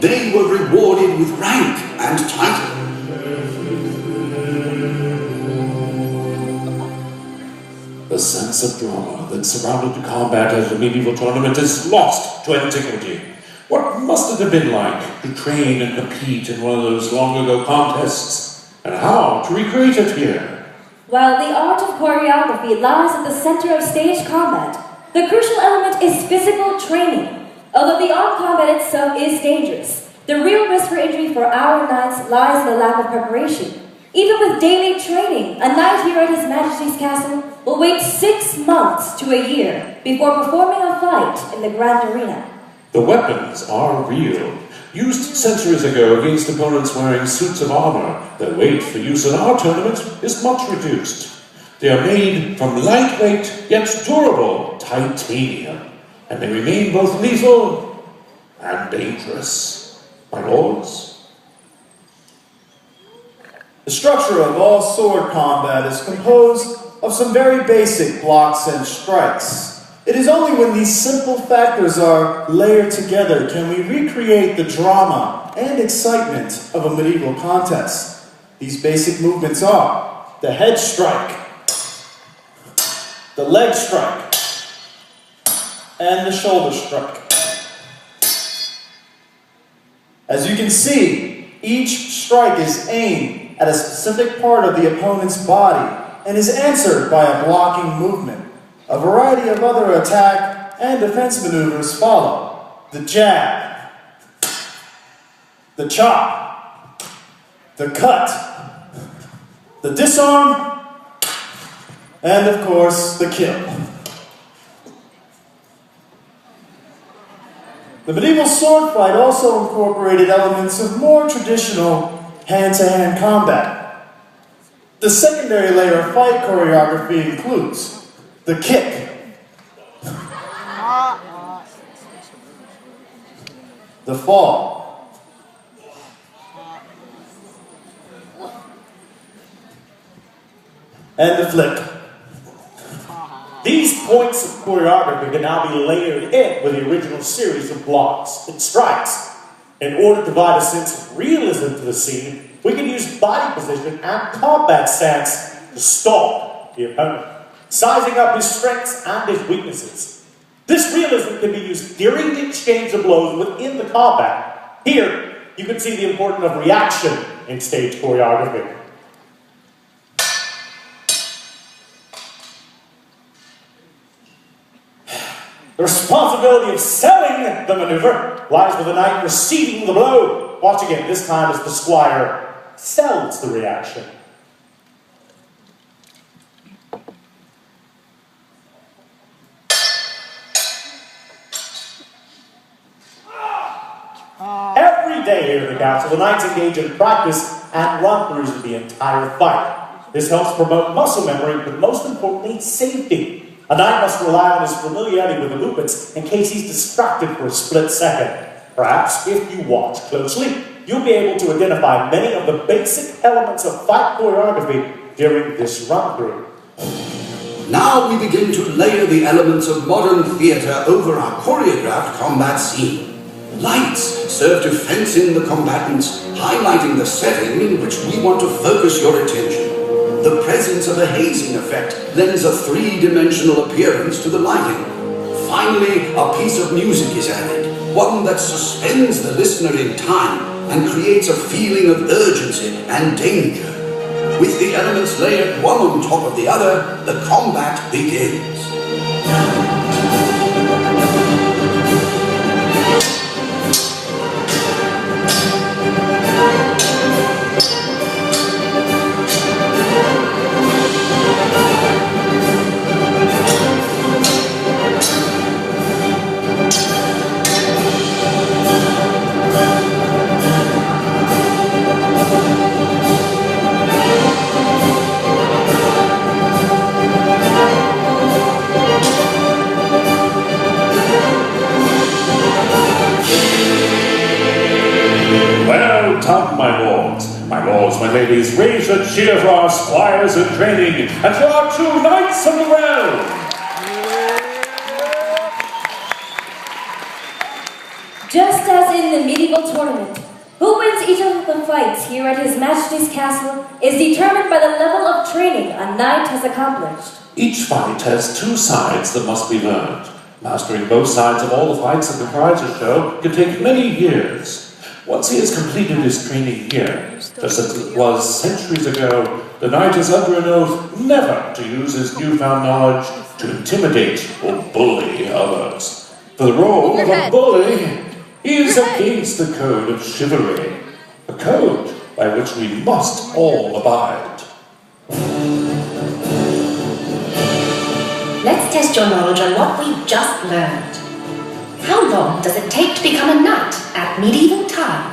they were rewarded with rank and title. The sense of drama that surrounded the combat at a medieval tournament is lost to antiquity. What must it have been like to train and compete in one of those long-ago contests? And how to recreate it here? While the art of choreography lies at the center of stage combat, the crucial element is physical training. Although the armed combat itself is dangerous, the real risk for injury for our knights lies in the lack of preparation. Even with daily training, a knight here at His Majesty's castle will wait 6 months to a year before performing a fight in the Grand Arena. The weapons are real. Used centuries ago against opponents wearing suits of armor, their weight for use in our tournament is much reduced. They are made from lightweight yet durable titanium, and they remain both lethal and dangerous. My lords? The structure of all sword combat is composed of some very basic blocks and strikes. It is only when these simple factors are layered together can we recreate the drama and excitement of a medieval contest. These basic movements are the head strike, the leg strike, and the shoulder strike. As you can see, each strike is aimed at a specific part of the opponent's body and is answered by a blocking movement. A variety of other attack and defense maneuvers follow. The jab, the chop, the cut, the disarm, and of course, the kill. The medieval sword fight also incorporated elements of more traditional hand-to-hand combat. The secondary layer of fight choreography includes the kick, the fall, and the flip. These points of choreography can now be layered in with the original series of blocks and strikes. In order to provide a sense of realism to the scene, we can use body position and combat stance to stalk the opponent, sizing up his strengths and his weaknesses. This realism can be used during the exchange of blows within the combat. Here, you can see the importance of reaction in stage choreography. The responsibility of selling the maneuver lies with the knight receiving the blow. Watch again, this time as the squire sells the reaction. Every day here at the castle, the knights engage in practice and run-throughs of the entire fight. This helps promote muscle memory, but most importantly, safety. A knight must rely on his familiarity with the movements in case he's distracted for a split second. Perhaps, if you watch closely, you'll be able to identify many of the basic elements of fight choreography during this run-through. Now we begin to layer the elements of modern theatre over our choreographed combat scene. Lights serve to fence in the combatants, highlighting the setting in which we want to focus your attention. The presence of a hazing effect lends a three-dimensional appearance to the lighting. Finally, a piece of music is added, one that suspends the listener in time and creates a feeling of urgency and danger. With the elements layered one on top of the other, the combat begins. My lords, my ladies, raise a cheer for our squires in training and for our true knights of the realm! Just as in the medieval tournament, who wins each of the fights here at His Majesty's castle is determined by the level of training a knight has accomplished. Each fight has two sides that must be learned. Mastering both sides of all the fights at the prizes show can take many years. Once he has completed his training here, just as it was centuries ago, the knight is under an oath never to use his newfound knowledge to intimidate or bully others. For the role of a bully is against the code of chivalry, a code by which we must all abide. Let's test your knowledge on what we've just learned. How long does it take to become a knight at medieval times?